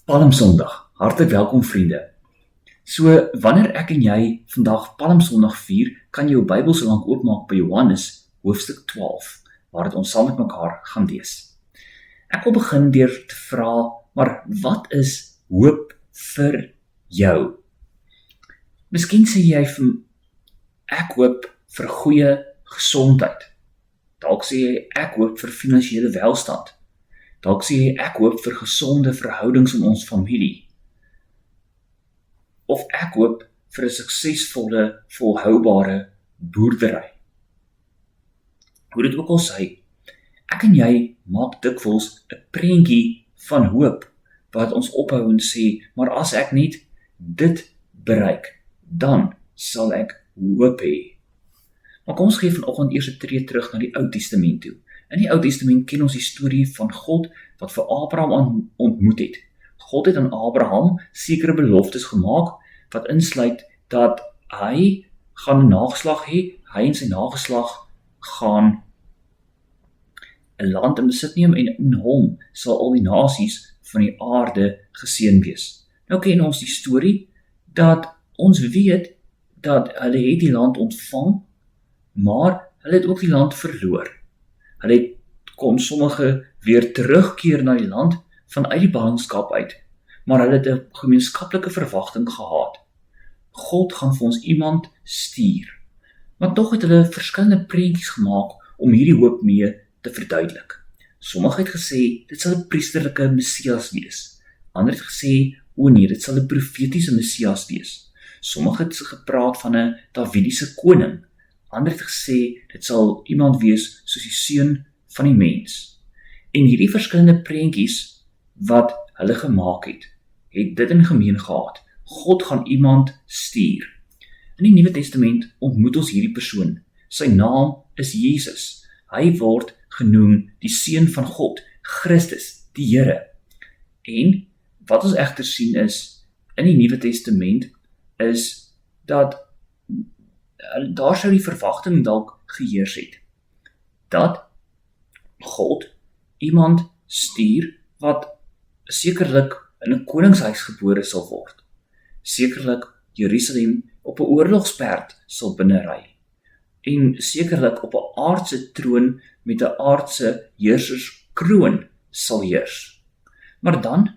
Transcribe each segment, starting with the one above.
Palmsondag, hartlik welkom vriende. So, wanneer ek en jy vandag Palmsondag vier, kan jy jou Bybel so lank oopmaak by Johannes hoofstuk 12, waar dit ons saam met mekaar gaan lees. Ek wil begin deur te vra, maar wat is hoop vir jou? Miskien sê jy vir ek hoop vir goeie gesondheid. Dalk sê jy ek hoop vir finansiële welstand. Dalk sê jy ek hoop vir gesonde verhoudings in ons familie. Of ek hoop vir 'n suksesvolle, volhoubare boerdery. Hoe dit ook al sê, ek en jy maak dikwels 'n prentjie van hoop wat ons ophou en sê, maar as ek net dit bereik, dan sal ek hoop hê. Maar kom ons gee vanoggend eers 'n tree terug na die Ou Testament toe. In die Ou Testament ken ons die storie van God wat vir Abraham ontmoet het. God het aan Abraham sekere beloftes gemaak wat insluit dat hy gaan 'n nageslag hê, hy en sy nageslag gaan 'n land in besit neem en in hom sal al die nasies van die aarde geseën wees. Nou ken ons die storie dat ons weet dat hulle het die land ontvang, maar hulle het ook die land verloor. Hulle kon sommige weer terugkeer na die land vanuit die ballingskap uit, maar hulle het 'n gemeenskaplike verwagting gehad. God gaan vir ons iemand stuur. Maar tog het hulle verskillende prentjies gemaak om hierdie hoop mee te verduidelik. Sommige het gesê, dit sal 'n priesterlike Messias wees. Ander het gesê, o nee, dit sal 'n profetiese Messias wees. Sommige het gepraat van 'n Dawidiese koning. Ander het gesê, dit sal iemand wees soos die seun van die mens. En hierdie verskillende prentjies wat hulle gemaak het dit in gemeen gehad. God gaan iemand stuur. In die Nuwe Testament ontmoet ons hierdie persoon. Sy naam is Jesus. Hy word genoem die Seun van God, Christus, die Here. En wat ons egter sien is, in die Nuwe Testament, is dat daar sou die verwagting dalk geheers het, dat God iemand stuur wat sekerlik in 'n koningshuis gebore sal word. Sekerlik Jerusalem op 'n oorlogsperd sal binnery. En sekerlik op 'n aardse troon met 'n aardse heerserskroon sal heers. Maar dan,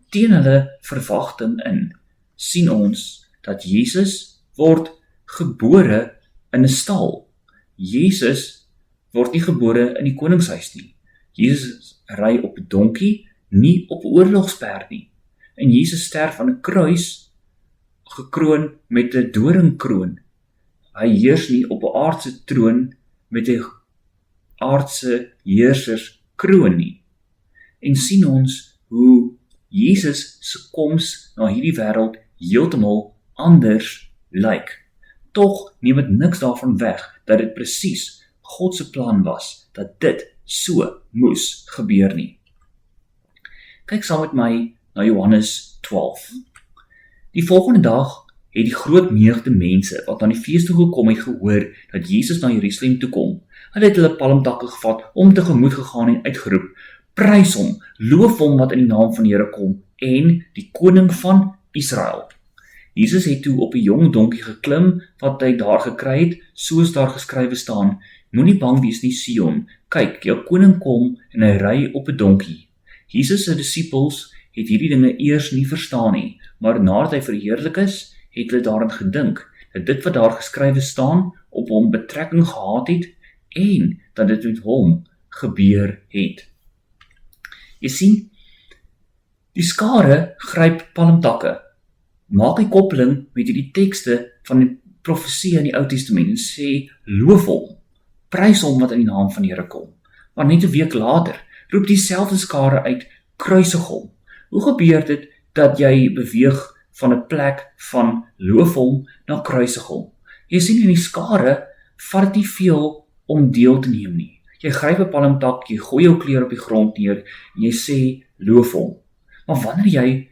teen hulle verwagting in, sien ons dat Jesus word gebore in 'n stal. Jesus word nie gebore in die koningshuis nie. Jesus ry op 'n donkie, nie op 'n oorlogsperd nie. En Jesus sterf aan 'n kruis, gekroon met 'n doringkroon. Hy heers nie op 'n aardse troon met 'n aardse heerserskroon nie. En sien ons hoe Jesus se koms na hierdie wêreld heeltemal anders lyk. Tog neem dit niks daarvan weg dat dit presies God se plan was dat dit so moes gebeur nie. Kyk saam met my na Johannes 12. Die volgende dag het die groot menigte mense wat aan die fees toe gekom het gehoor dat Jesus na Jerusalem toe kom. Hulle het hulle palmtakke gevat, om tegemoet gegaan en uitgeroep, prys hom, loof hom wat in die naam van die Here kom en die koning van Israel. Jesus het toe op 'n jong donkie geklim wat hy daar gekry het, soos daar geskrywe staan, moenie bang wees nie, Sion, kyk, jou koning kom en hy ry op 'n donkie. Jesus se disippels het hierdie dinge eers nie verstaan nie, maar nadat hy verheerlik is, het hulle daarin gedink dat dit wat daar geskrywe staan op hom betrekking gehad het en dat dit met hom gebeur het. Jy sien, die skare gryp palmtakke, maak die koppeling met hierdie tekste van die profesie in die Ou Testament en sê, loof hom, prys hom wat in die naam van die Here kom. Maar net 'n week later roep dieselfde skare uit, kruisig hom. Hoe gebeur dit dat jy beweeg van 'n plek van loof hom na kruisig hom? Jy sien in die skare vat dit nie veel om deel te neem nie. Jy gryp 'n palmtak, jy gooi jou klere op die grond neer en jy sê loof hom. Maar wanneer jy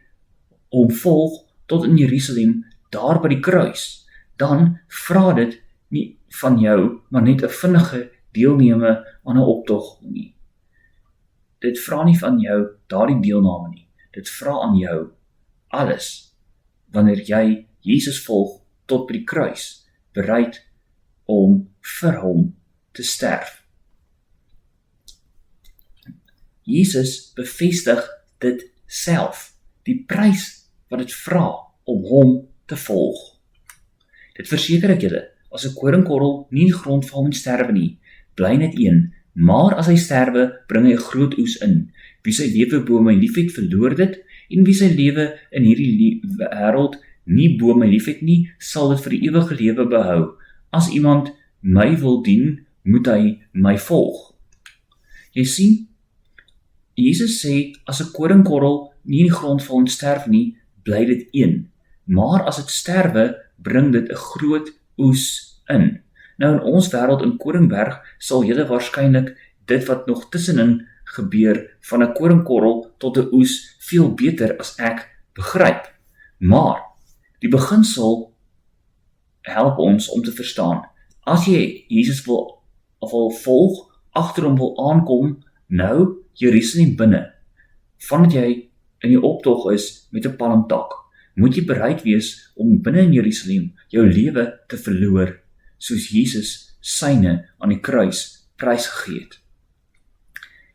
hom volg tot in Jerusalem, daar by die kruis, dan vra dit nie van jou, maar net 'n vinnige deelneme aan 'n optog nie. Dit vra nie van jou daardie deelname nie. dit vra aan jou alles, wanneer jy Jesus volg tot by die kruis, bereid om vir hom te sterf. Jesus bevestig dit self, die prys wat dit vra om hom te volg. Dit verseker ek julle, as 'n koringkorrel nie in die grond val en sterwe nie, bly net een, maar as hy sterwe, bring hy 'n groot oes in. Wie sy lewe bo my liefhet, verloor dit, en wie sy lewe in hierdie wêreld nie bo my liefhet nie, sal dit vir die ewige lewe behou. As iemand my wil dien, moet hy my volg. Jy sien, Jesus sê, as 'n koringkorrel nie in die grond val en sterf nie, bly dit een. Maar as dit sterwe, bring dit 'n groot oes in. Nou in ons wêreld in Koringberg sal julle waarskynlik dit wat nog tussenin gebeur van 'n koringkorrel tot 'n oes veel beter as ek begryp. Maar die beginsel help ons om te verstaan. As jy Jesus wil volg, agter hom wil aankom, nou Jerusalem binne, vandat jy in die optog is met 'n palmtak, moet jy bereid wees om binne in Jerusalem jou lewe te verloor, soos Jesus syne aan die kruis prysgegee het.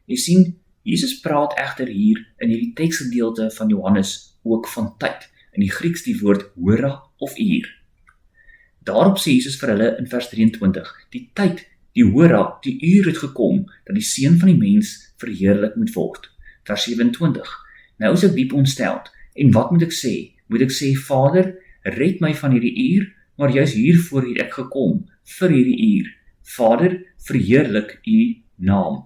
Jy sien, Jesus praat egter hier in hierdie teksgedeelte van Johannes ook van tyd, in die Grieks die woord hora of uur. Daarop sê Jesus vir hulle in vers 23, die tyd, die hora, die uur het gekom, dat die Seun van die mens verheerlik moet word. Vers 27, nou is ek diep ontsteld, en wat moet ek sê? Moet ek sê, Vader, red my van hierdie uur, maar juis hiervoor het ek gekom, vir hierdie uur. Vader, verheerlik u naam.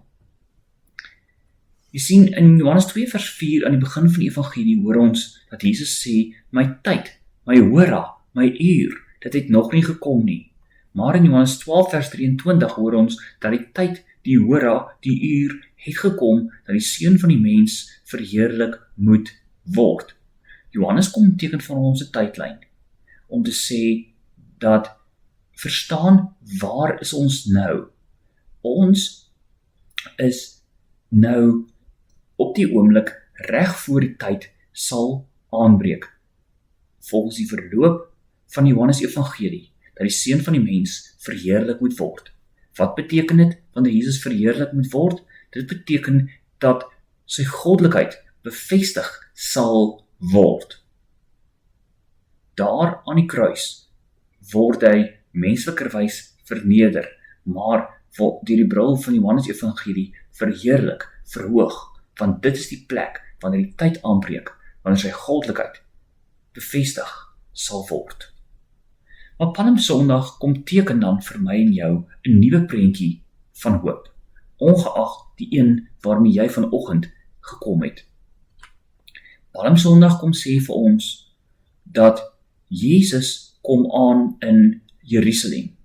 Jy sien, in Johannes 2 vers 4 aan die begin van die evangelie hoor ons dat Jesus sê, my tyd, my hora, my uur, dit het nog nie gekom nie. Maar in Johannes 12 vers 23 hoor ons dat die tyd, die hora, die uur het gekom, dat die Seun van die mens verheerlik moet word. Johannes kom teken van ons 'n tydlyn, om te sê dat, verstaan, waar is ons nou? Ons is nou op die oomblik reg voor die tyd sal aanbreek. Volgens die verloop van Johannes Evangelie, dat die Seun van die mens verheerlik moet word. Wat beteken dit wanneer Jesus verheerlik moet word? Dit beteken dat sy goddelikheid bevestig sal word. Daar aan die kruis word hy menslikerwys verneder, maar deur die bril van Johannes Evangelie verheerlik, verhoog, want dit is die plek wanneer die tyd aanbreek, wanneer sy goddelikheid bevestig sal word. Maar Palmsondag kom teken dan vir my en jou 'n nuwe prentjie van hoop, ongeag die een waarmee jy vanoggend gekom het. Palmsondag kom sê vir ons dat Jesus kom aan in Jerusalem.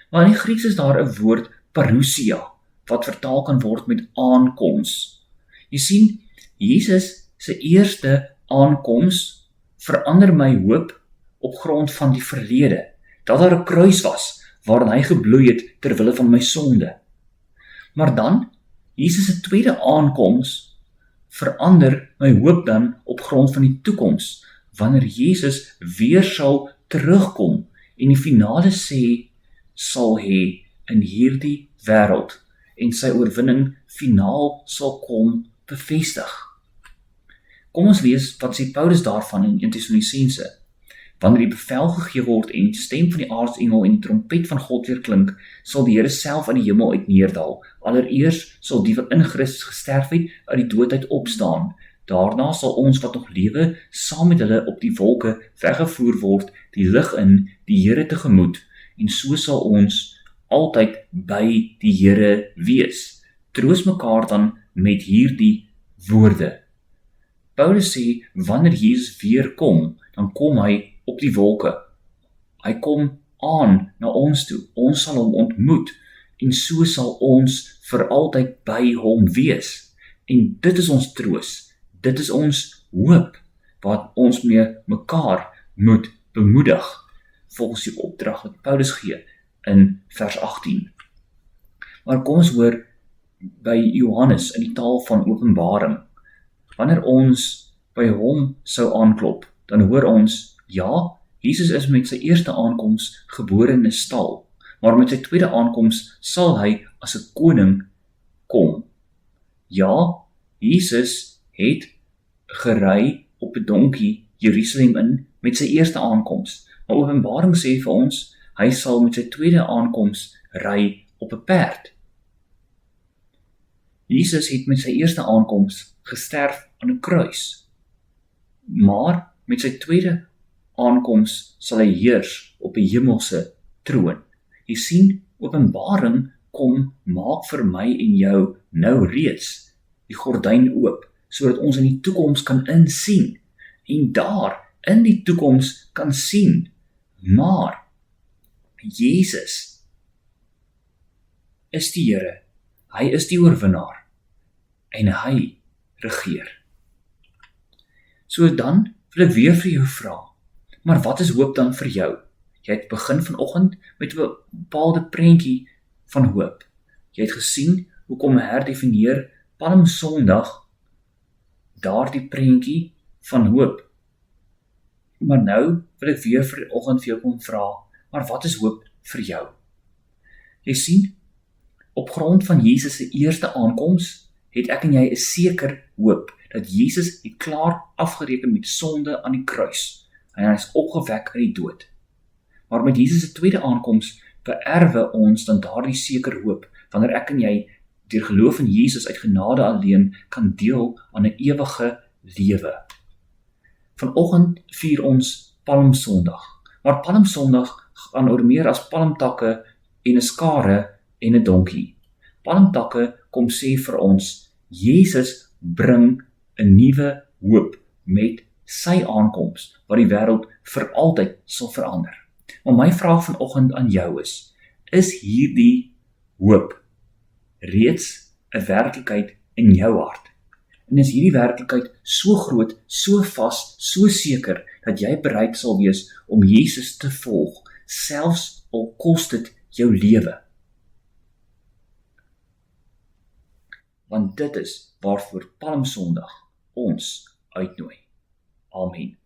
Maar in die Grieks is daar 'n woord parousia, wat vertaal kan word met aankoms. Jy sien, Jesus se eerste aankoms verander my hoop op grond van die verlede, dat daar 'n kruis was, waarin hy gebloei het ter wille van my sonde. Maar dan, Jesus se tweede aankoms verander my hoop dan op grond van die toekoms, wanneer Jesus weer sal terugkom en die finale sê sal hê in hierdie wêreld en sy oorwinning finaal sal kom bevestig. Kom ons lees wat sê Paulus daarvan in 1 Tessalonisense. Wanneer die bevel gegee word en die stem van die aartsengel en die trompet van God weer klink, sal die Here self uit die hemel uit neerdal. Allereers sal die wat in Christus gesterf het uit die dood uit opstaan. Daarna sal ons wat nog lewe saam met hulle op die wolke weggevoer word, die lig in, die Here tegemoet, en so sal ons altyd by die Here wees. Troos mekaar dan met hierdie woorde. Paulus sê, wanneer Jesus weer kom, dan kom hy op die wolke. Hy kom aan na ons toe. Ons sal hom ontmoet en so sal ons vir altyd by hom wees. En dit is ons troos. Dit is ons hoop wat ons mee mekaar moet bemoedig volgens die opdrag wat Paulus gee in vers 18. Maar kom ons hoor by Johannes in die taal van Openbaring. Wanneer ons by hom sou aanklop, dan hoor ons, ja, Jesus is met sy eerste aankoms gebore in 'n stal, maar met sy tweede aankoms sal hy as 'n koning kom. Ja, Jesus het gery op 'n donkie Jerusalem in met sy eerste aankoms, maar Openbaring sê vir ons, hy sal met sy tweede aankoms ry op 'n perd. Jesus het met sy eerste aankoms gesterf aan 'n kruis, maar met sy tweede aankoms sal hy heers op 'n hemelse troon. Jy sien, Openbaring kom maak vir my en jou nou reeds die gordyn oop, sodat ons in die toekoms kan insien en daar in die toekoms kan sien, maar Jesus is die Here, hy is die oorwinnaar en hy regeer. So dan wil ek weer vir jou vra, maar wat is hoop dan vir jou? Jy het begin vanoggend met 'n bepaalde prentjie van hoop. Jy het gesien hoe kom herdefinieer Palm Sondag daardie prentjie van hoop. Maar nou wil ek weer vanoggend vir jou kom vra, maar wat is hoop vir jou? Jy sien, op grond van Jesus se eerste aankoms het ek en jy 'n seker hoop dat Jesus het klaar afgereken met sonde aan die kruis en hy is opgewek uit die dood. Maar met Jesus se tweede aankoms beerwe ons dan daardie seker hoop wanneer ek en jy deur geloof in Jesus uit genade alleen kan deel aan 'n ewige lewe. Vanoggend vier ons Palm Sondag, maar Palm Sondag gaan oor meer as palmtakke en 'n skare en 'n donkie. Palmtakke kom sê vir ons, Jesus bring 'n nuwe hoop met sy aankoms, wat die wêreld vir altyd sal verander. Maar my vraag vanoggend aan jou is hierdie hoop reeds 'n werklikheid in jou hart? En is hierdie werklikheid so groot, so vas, so seker, dat jy bereid sal wees om Jesus te volg, selfs al kos dit jou lewe? Want dit is waarvoor Palm Sondag ons uitnooi. Amen.